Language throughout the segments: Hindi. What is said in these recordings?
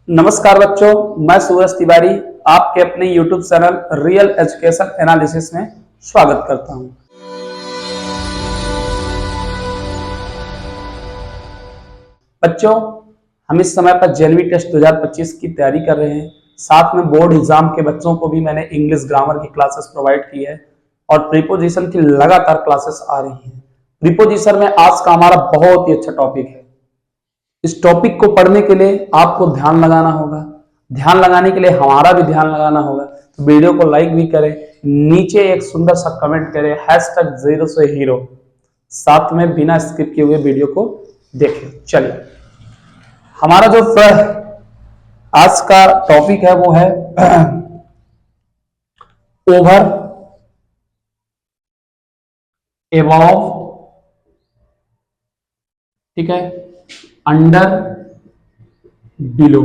नमस्कार बच्चों, मैं सूरज तिवारी आपके अपने YouTube channel real education analysis में स्वागत करता हूं। बच्चों, हम इस समय पर जेएलवी टेस्ट 2025 की तैयारी कर रहे हैं। साथ में बोर्ड एग्जाम के बच्चों को भी मैंने इंग्लिश ग्रामर की क्लासेस प्रोवाइड की है और प्रीपोजिशन की लगातार क्लासेस आ रही हैं। प्रीपोजिशन में आज का हमारा बहुत ही अच्छा टॉपिक है। इस टॉपिक को पढ़ने के लिए आपको ध्यान लगाना होगा। ध्यान लगाने के लिए हमारा भी ध्यान लगाना होगा, तो वीडियो को लाइक भी करें, नीचे एक सुंदर सा कमेंट करें #0 से हीरो, साथ में बिना स्किप किए हुए वीडियो को देखें। चलिए, हमारा जो आज का टॉपिक है वो है ओवर, एबव, ठीक है, अंडर, बिलो।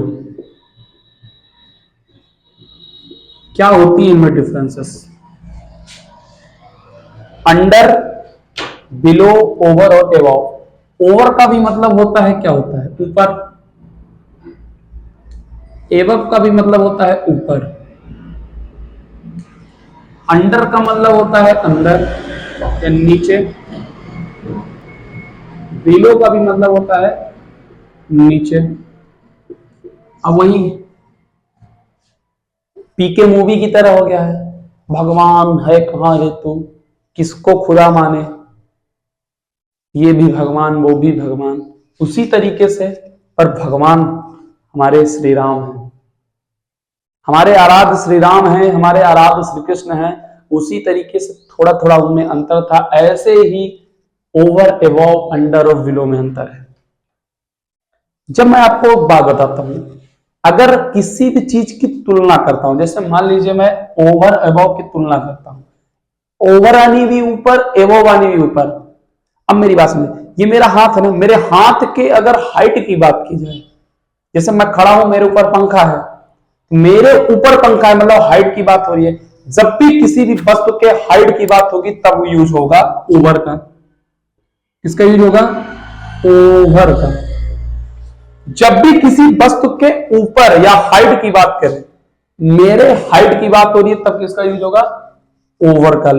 क्या होती है इनमें डिफरेंसेस? अंडर, बिलो, ओवर और एबव। ओवर का भी मतलब होता है, क्या होता है? ऊपर। एबव का भी मतलब होता है ऊपर। अंडर का मतलब होता है अंदर या नीचे। बिलो का भी मतलब होता है नीचे। अब वही पीके मूवी की तरह हो गया है, भगवान है कहां रे तू, किसको खुदा माने, ये भी भगवान वो भी भगवान। उसी तरीके से पर भगवान हमारे श्री राम हैं, हमारे आराध्य श्री राम हैं, हमारे आराध्य श्री कृष्ण हैं। उसी तरीके से थोड़ा थोड़ा उनमें अंतर था। ऐसे ही ओवर, एबव, अंडर और बिलो में अंतर है। जब मैं आपको एक बात बताता हूं, अगर किसी भी चीज की तुलना करता हूं, जैसे मान लीजिए मैं ओवर एबव की तुलना करता हूं, ओवर आनी भी ऊपर, एबव आनी भी ऊपर। अब मेरी बात सुनिए, ये मेरा हाथ है ना, मेरे हाथ के अगर हाइट की बात की जाए, जैसे मैं खड़ा हूं, मेरे ऊपर पंखा है, मेरे ऊपर पंखा है, मतलब हाइट की बात हो रही है। जब भी किसी भी वस्तु के हाइट की बात होगी तब यूज होगा ओवर का। किसका यूज होगा? ओवर का। जब भी किसी वस्तु के ऊपर या हाइट की बात करें, मेरे हाइट की बात हो रही है, तब किसका यूज होगा? ओवर का।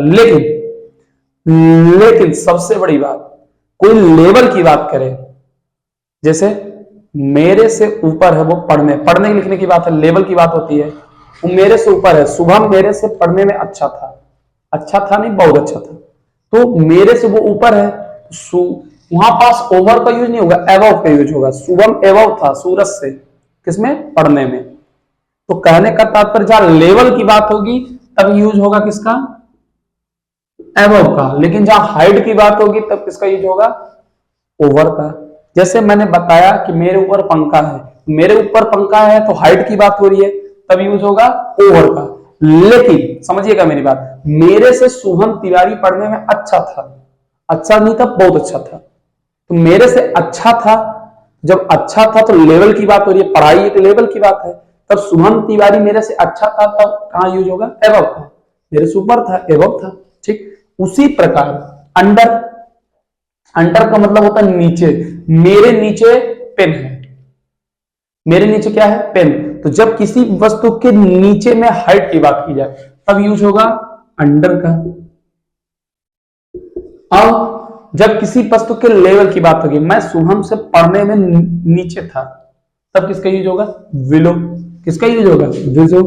लेकिन सबसे बड़ी बात, कोई लेवल की बात करें, जैसे मेरे से ऊपर है, वो पढ़ने पढ़ने लिखने की बात है, लेवल की बात होती है। वो मेरे से ऊपर है, शुभम मेरे से पढ़ने में अच्छा था, अच्छा था नहीं, बहुत अच्छा था, तो मेरे से वो ऊपर है, वहां पास ओवर का यूज नहीं होगा, एबव का यूज होगा। शुभम एबव था सूरज से, किसमें? पढ़ने में। तो कहने का तात्पर्य जहां लेवल की बात होगी तब यूज होगा किसका? एबव का। लेकिन जहां हाइट की बात होगी तब किसका यूज होगा? ओवर का। जैसे मैंने बताया कि मेरे ऊपर पंखा है, मेरे ऊपर पंखा है तो हाइट की बात हो रही है, तब यूज होगा ओवर का। लेकिन समझिएगा मेरी बात, मेरे से शुभम तिवारी पढ़ने में अच्छा था, अच्छा नहीं था, बहुत अच्छा था, तो मेरे से अच्छा था, जब अच्छा था तो लेवल की बात हो रही है, पढ़ाई एक लेवल की बात है, तब शुभम तिवारी मेरे से अच्छा था, तब कहां यूज होगा? एबव का। मेरे से ऊपर था, एबव था। ठीक उसी प्रकार अंडर, अंडर का मतलब होता है नीचे। मेरे नीचे पेन है, मेरे नीचे क्या है? पेन। तो जब किसी वस्तु के नीचे में हाइट की बात की जाए तब यूज होगा अंडर का। अब जब किसी वस्तु के लेवल की बात होगी, मैं शुभम से पढ़ने में नीचे था, तब किसका यूज होगा? विलो। किसका यूज होगा? विलो।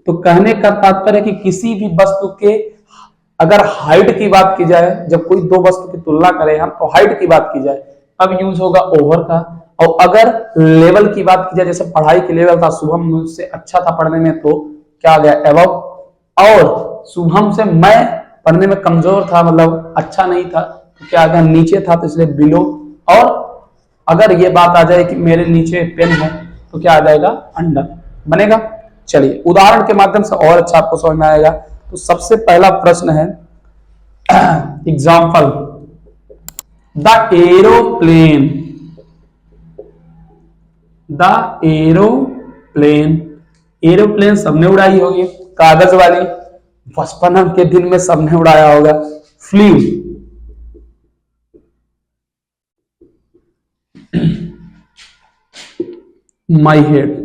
तो कहने का तात्पर्य है कि किसी भी वस्तु के अगर हाइट की बात की जाए, जब कोई दो वस्तु की तुलना करें हम, तो हाइट की बात की जाए तब यूज होगा ओवर का। और अगर लेवल की बात की जाए, जैसे पढ़ाई के लेवल था, शुभम मुझसे अच्छा था पढ़ने में, तो क्या आ गया? एबव। और शुभम से मैं पढ़ने में कमजोर था, मतलब अच्छा नहीं था, तो क्या आ गया? नीचे था, तो इसलिए बिलो। और अगर ये बात आ जाए कि मेरे नीचे पेन है, तो क्या आ जाएगा? अंडर बनेगा। चलिए उदाहरण के माध्यम से और अच्छा आपको समझ में आएगा। तो सबसे पहला प्रश्न है, example, the aeroplane, the aeroplane. Aeroplane सबने उड़ाई होगी, कागज वाली, बचपन के दिन में सबने उड़ाया होगा। फ्लू, माई हेड,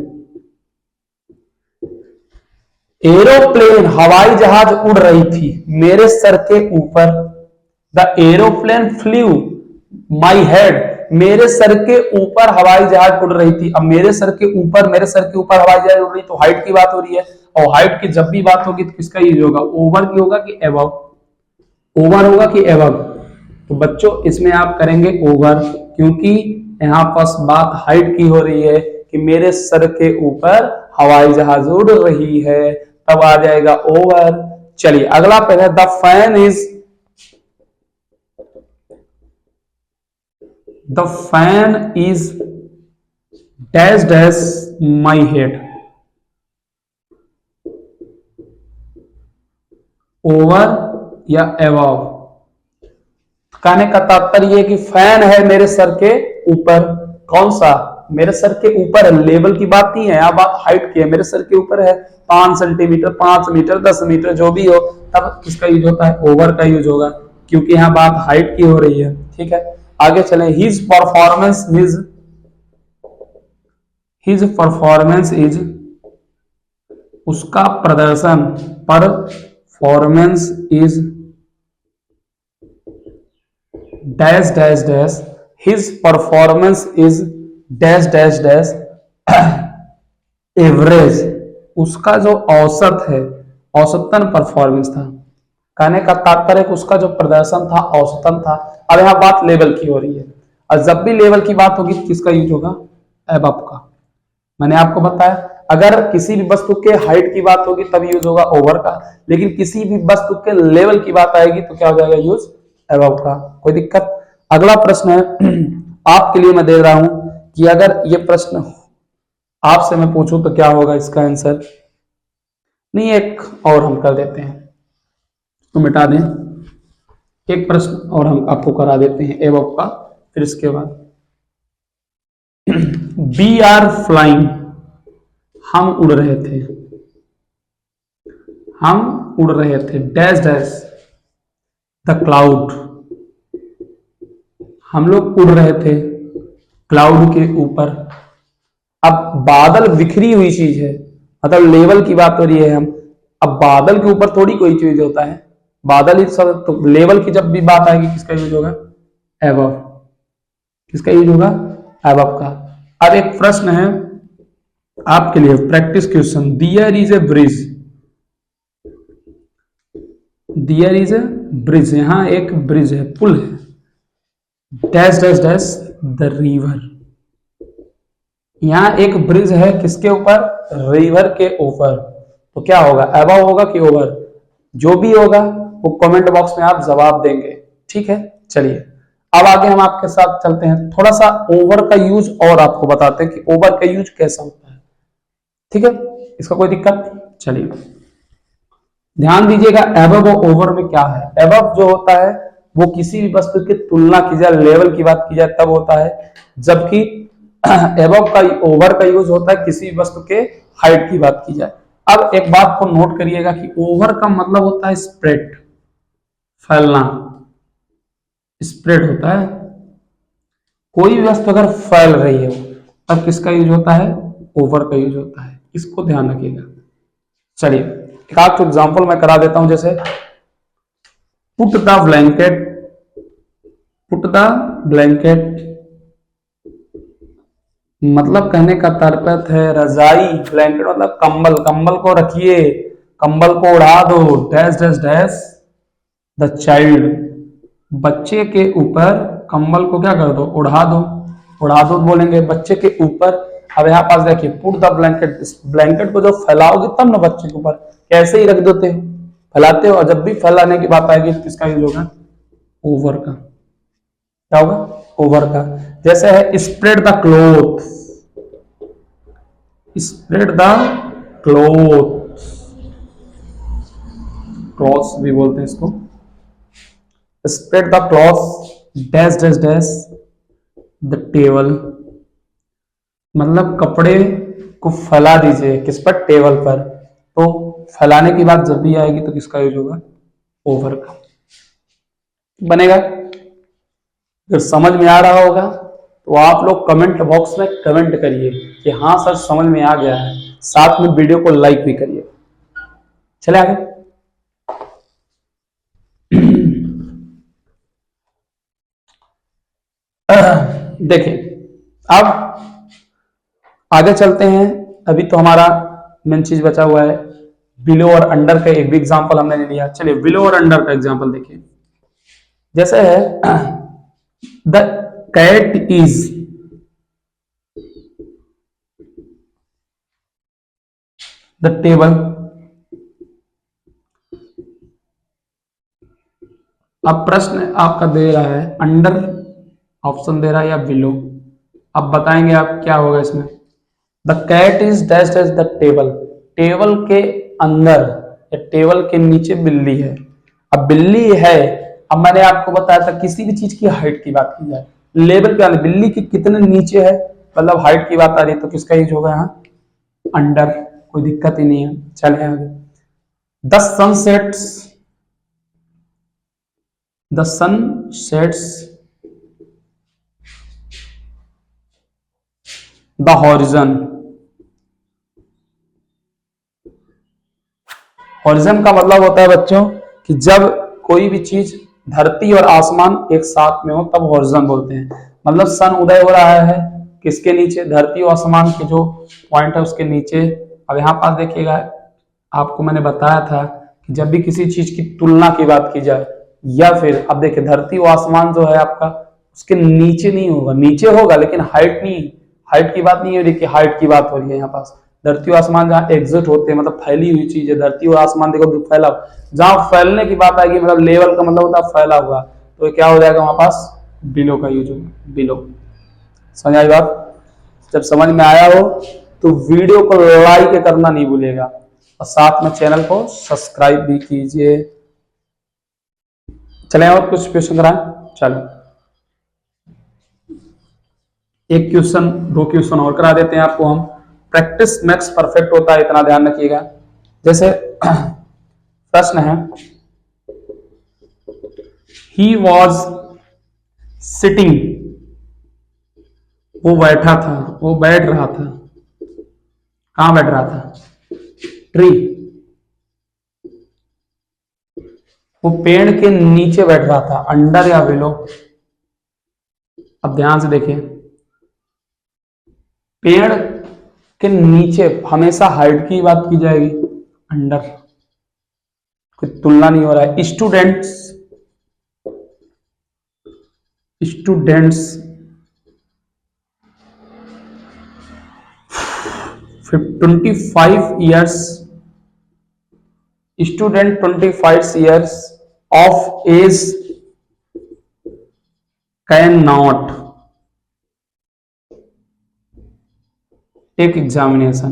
एरोप्लेन हवाई जहाज उड़ रही थी मेरे सर के ऊपर। The aeroplane flu my head, मेरे सर के ऊपर हवाई जहाज उड़ रही थी। अब मेरे सर के ऊपर हवाई जहाज उड़ रही, तो हाइट की बात हो रही है, और हाइट की जब भी बात होगी तो किसका यूज होगा, ओवर की होगा कि एबव, ओवर होगा कि एबव। तो बच्चों इसमें आप करेंगे ओवर, क्योंकि यहां पास बात हाइट की हो रही है कि मेरे सर के ऊपर हवाई जहाज उड़ रही है, तब आ जाएगा ओवर। चलिए अगला पहले, the fan is dash dash my head, over या एबव। कहने का तात्पर्य है कि फैन है मेरे सर के ऊपर, कौन सा, मेरे सर के ऊपर है, लेवल की बात नहीं है, यहां बात हाइट की है, मेरे सर के ऊपर है 5 सेंटीमीटर, 5 मीटर, 10 मीटर जो भी हो, तब किसका यूज होता है, ओवर का यूज होगा, क्योंकि यहां बात हाइट की हो रही है। ठीक है, आगे चले। हिज परफॉर्मेंस इज, उसका प्रदर्शन, performance is dash dash dash, his performance is dash dash dash average, उसका जो औसत है, औसतन परफॉर्मेंस था। कहने का तात्पर्य उसका जो प्रदर्शन था औसतन था। अब यहां बात लेवल की हो रही है, और जब भी लेवल की बात होगी किसका यूज होगा, एबव का। मैंने आपको बताया अगर किसी भी वस्तु के हाइट की बात होगी तब यूज होगा ओवर का, लेकिन किसी भी वस्तु के लेवल की बात आएगी तो क्या हो जाएगा, यूज एबव का। कोई दिक्कत। अगला प्रश्न है आपके लिए मैं दे रहा हूं कि अगर ये प्रश्न आपसे मैं पूछूं तो क्या होगा इसका आंसर। नहीं, एक और हम कर देते हैं, तो मिटा दें, एक प्रश्न और हम आपको करा देते हैं एबव का, फिर इसके बाद वी आर फ्लाइंग, हम उड़ रहे थे, हम उड़ रहे थे, डैश डैश द क्लाउड, हम लोग उड़ रहे थे क्लाउड के ऊपर। अब बादल बिखरी हुई चीज है, मतलब लेवल की बात हो रही है हम, अब बादल के ऊपर थोड़ी कोई चीज होता है, बादल ही सब, तो लेवल की जब भी बात आएगी किसका यूज होगा, एबव, किसका यूज होगा, एबव का। अब एक प्रश्न है आपके लिए, practice question, their is a bridge, their is a bridge, यहां एक ब्रिज है, पुल है, dash dash dash the river, यहां एक ब्रिज है किसके ऊपर, रिवर के ऊपर, तो क्या होगा, एबव होगा कि ओवर, जो भी होगा वो कमेंट बॉक्स में आप जवाब देंगे। ठीक है, चलिए अब आगे हम आपके साथ चलते हैं, थोड़ा सा ओवर का यूज और आपको बताते हैं कि ओवर का यूज कैसा होता है। ठीक है, इसका कोई दिक्कत, चलिए ध्यान दीजिएगा, एबव और ओवर में क्या है। एबव जो होता है वो किसी भी वस्तु की तुलना की जाए, लेवल की बात की जाए तब होता है, जबकि एबव का, ओवर का यूज होता है किसी भी वस्तु के हाइट की बात की जाए। अब एक बात को नोट करिएगा कि ओवर का मतलब होता है स्प्रेड, फैलना, स्प्रेड होता है, कोई भी वस्तु अगर फैल रही है तब किसका यूज होता है, ओवर का यूज होता है, इसको ध्यान रखिएगा। चलिए एक आध एग्जांपल मैं करा देता हूं, जैसे put the blanket, put the blanket मतलब कहने का तात्पर्य है रजाई, ब्लैंकेट मतलब कंबल, कंबल को रखिए, कंबल को उड़ा दो, dash dash dash the child, बच्चे के ऊपर कंबल को क्या कर दो, उड़ा दो, उड़ा दो बोलेंगे बच्चे के ऊपर। अब यहाँ पास देखिए पुट द ब्लैंकेट, इस ब्लैंकेट को जो फैलाओगे तब ना बच्चे के ऊपर, कैसे ही रख देते हो, फैलाते हो, और जब भी फैलाने की बात आएगी तो इसका यूज होगा ओवर का, क्या होगा, ओवर का। जैसे है spread the cloth, spread the cloth, clothes भी बोलते हैं इसको, spread the cloth dash dash dash the table, मतलब कपड़े को फैला दीजिए किस पर, टेबल पर। तो फैलाने की बात जब भी आएगी तो किसका यूज होगा, ओवर का बनेगा। अगर समझ में आ रहा होगा तो आप लोग कमेंट बॉक्स में कमेंट करिए कि हाँ सर समझ में आ गया है, साथ में वीडियो को लाइक भी करिए। चले आगे। देखिए अब आगे चलते हैं। अभी तो हमारा मेन चीज बचा हुआ है बिलो और अंडर का एक भी एग्जांपल हमने ले लिया। चलिए बिलो और अंडर का एग्जांपल देखिए। जैसे है the cat is the table. अब प्रश्न आपका दे रहा है अंडर ऑप्शन दे रहा है या बिलो। अब बताएंगे आप क्या होगा इसमें। The cat is dash dash the table. Table के अंदर या टेबल के नीचे बिल्ली है। अब बिल्ली है, अब मैंने आपको बताया था किसी भी चीज की हाइट की बात की जाए लेवल पे बिल्ली की कितने नीचे है मतलब हाइट की बात आ रही है तो किसका यूज होगा यहाँ अंडर। कोई दिक्कत ही नहीं है। चले आगे। The sun sets the sun sets the horizon. Horizon का मतलब होता है बच्चों कि जब कोई भी चीज धरती और आसमान एक साथ में हो तब हॉरिजन बोलते हैं। मतलब सन उदय हो रहा है किसके नीचे, धरती और आसमान के जो पॉइंट है उसके नीचे। अब यहाँ पास देखिएगा आपको मैंने बताया था कि जब भी किसी चीज की तुलना की बात की जाए या फिर अब देखिए धरती और आसमान जो है आपका उसके नीचे नहीं होगा, नीचे होगा लेकिन हाइट नहीं, हाइट की बात नहीं है। देखिए हाइट की बात हो रही है यहाँ पास। धरती और आसमान जहाँ एग्जिट होते हैं मतलब फैली हुई चीज है। धरती और आसमान देखो फैला, जहां फैलने की बात आएगी मतलब लेवल का मतलब होता है फैला हुआ, तो क्या हो जाएगा वहां पास बिलो का यूज होगा। बिलो। समझ आई बात। जब समझ में आया हो तो वीडियो को लाइक करना नहीं भूलिएगा और साथ में चैनल को सब्सक्राइब भी कीजिए। चले और कुछ क्वेश्चन कराएं। चलो एक क्वेश्चन दो क्वेश्चन और करा देते हैं आपको हम। प्रैक्टिस मैक्स परफेक्ट होता है, इतना ध्यान रखिएगा। जैसे प्रश्न है ही वॉज सिटिंग, वो बैठा था, वो बैठ रहा था। कहां बैठ रहा था, ट्री। वो पेड़ के नीचे बैठ रहा था, अंडर या बिलो। अब ध्यान से देखिए पेड़ के नीचे हमेशा हाइट की बात की जाएगी, अंडर, कोई तुलना नहीं हो रहा है। Students 25 years, student 25 years of age cannot take examination।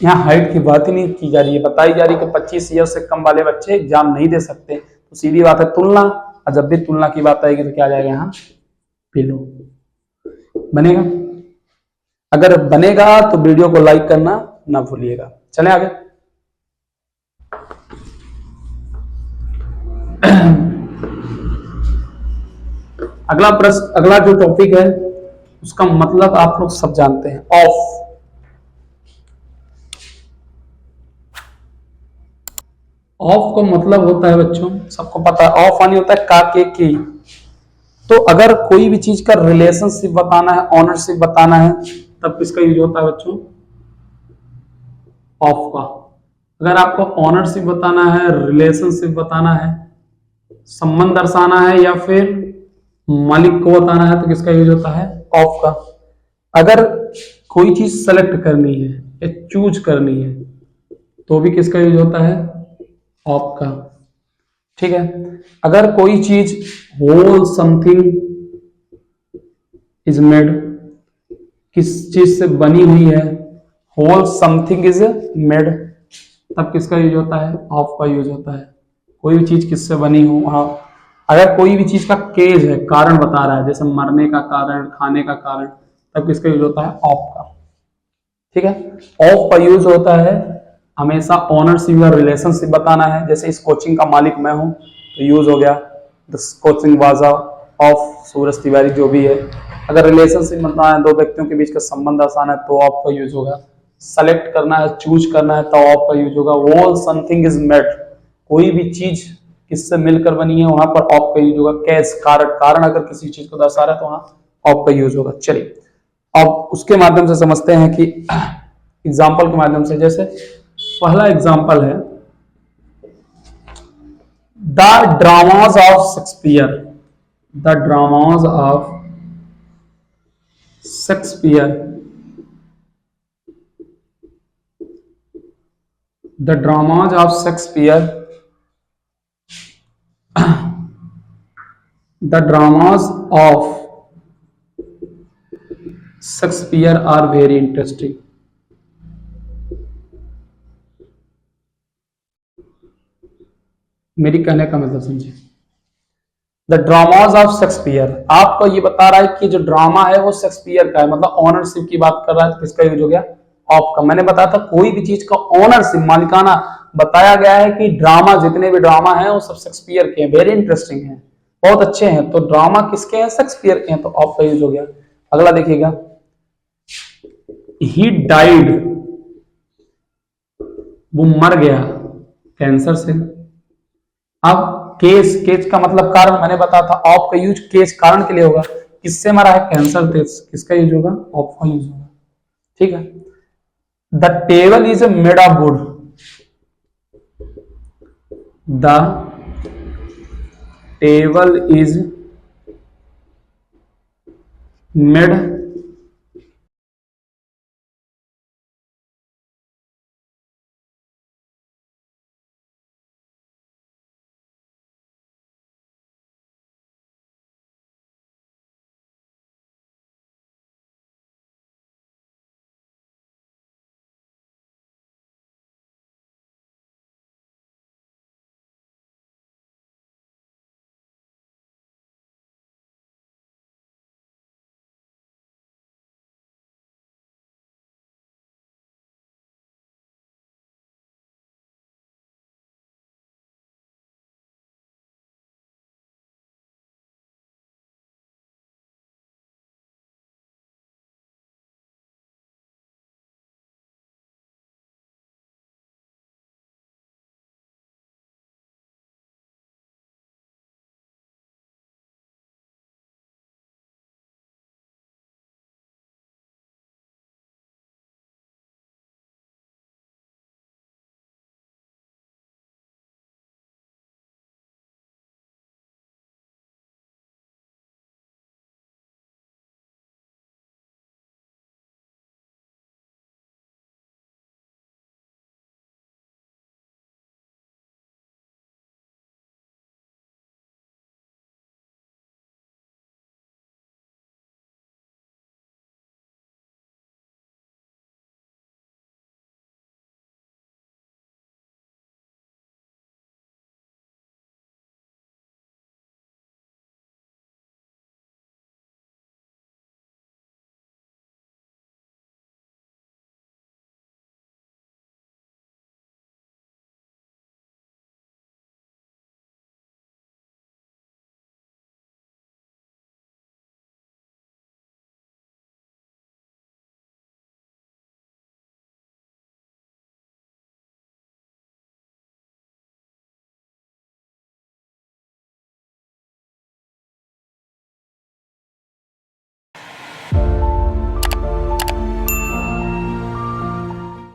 यहाँ हाइट की बात ही नहीं की जा रही है, बताई जा रही है कि 25 ईयर से कम वाले बच्चे एग्जाम नहीं दे सकते। तो सीधी बात है तुलना, और जब भी तुलना की बात आएगी तो क्या आ जाएगा यहाँ बिलो। बनेगा। अगर बनेगा तो वीडियो को लाइक करना ना भूलिएगा। चलें आगे। अगला प्रश्न, अगला जो टॉपिक है उसका मतलब आप लोग सब जानते हैं, ऑफ। ऑफ का मतलब होता है बच्चों सबको पता है, ऑफ आनी होता है का के की। तो अगर कोई भी चीज का रिलेशनशिप बताना है, ऑनरशिप बताना है, तब किसका यूज होता है बच्चों, ऑफ का। अगर आपको ऑनरशिप बताना है, रिलेशनशिप बताना है, संबंध दर्शाना है या फिर मालिक को बताना है तो किसका यूज होता है, ऑफ का। अगर कोई चीज सेलेक्ट करनी है या चूज करनी है तो भी किसका यूज होता है, ऑफ का। ठीक है। अगर कोई चीज होल समथिंग इज मेड, किस चीज से बनी हुई है, होल समथिंग इज मेड, तब किसका यूज होता है, ऑफ का यूज होता है। कोई भी चीज किससे बनी हो, हाँ। अगर कोई भी चीज का केज है, कारण बता रहा है, जैसे मरने का कारण, खाने का कारण, तब किसका यूज होता है, ऑफ का। ठीक है। ऑफ का यूज होता है हमेशा ऑनरशिप या रिलेशनशिप बताना है। जैसे इस कोचिंग का मालिक मैं हूं तो यूज हो गया दिस कोचिंग वाज ऑफ सूरज तिवारी, जो भी है। अगर रिलेशनशिप बनना है, दो व्यक्तियों के बीच का संबंध आसान है तो ऑफ का यूज होगा। सेलेक्ट करना है, चूज करना है तो ऑफ का यूज होगा। वॉल समथिंग इज मेड, कोई भी चीज किससे मिलकर बनी है वहां पर ऑफ का यूज होगा। कैस कारण, कारण अगर किसी चीज को दर्शा रहा है तो वहां ऑफ का यूज होगा। चलिए अब उसके माध्यम से समझते हैं कि एग्जाम्पल के माध्यम से। जैसे पहला एग्जाम्पल है the dramas of Shakespeare. The dramas of Shakespeare, the dramas of Shakespeare, the dramas of Shakespeare are very interesting. मेरी कहने का मतलब समझिए, द ड्रामाज ऑफ शेक्सपियर आपको ये बता रहा है कि जो ड्रामा है वो शेक्सपियर का है, मतलब ऑनरशिप की बात कर रहा है तो किसका यूज हो गया, ऑफ का। मैंने बताया था कोई भी चीज का ऑनरशिप, मालिकाना बताया गया है कि ड्रामा, जितने भी ड्रामा हैं वो सब शेक्सपियर के हैं, वेरी इंटरेस्टिंग हैं, बहुत अच्छे हैं, तो ड्रामा किसके हैं, शेक्सपियर के हैं, तो ऑफ का यूज हो गया। अगला देखिएगा, ही डाइड, वो मर गया कैंसर से। अब केस, केस का मतलब कारण, मैंने बताया था ऑफ का यूज केस कारण के लिए होगा। किससे मरा है, कैंसर से, किसका यूज होगा, ऑफ का यूज होगा। ठीक है। The table is made of would, the table is made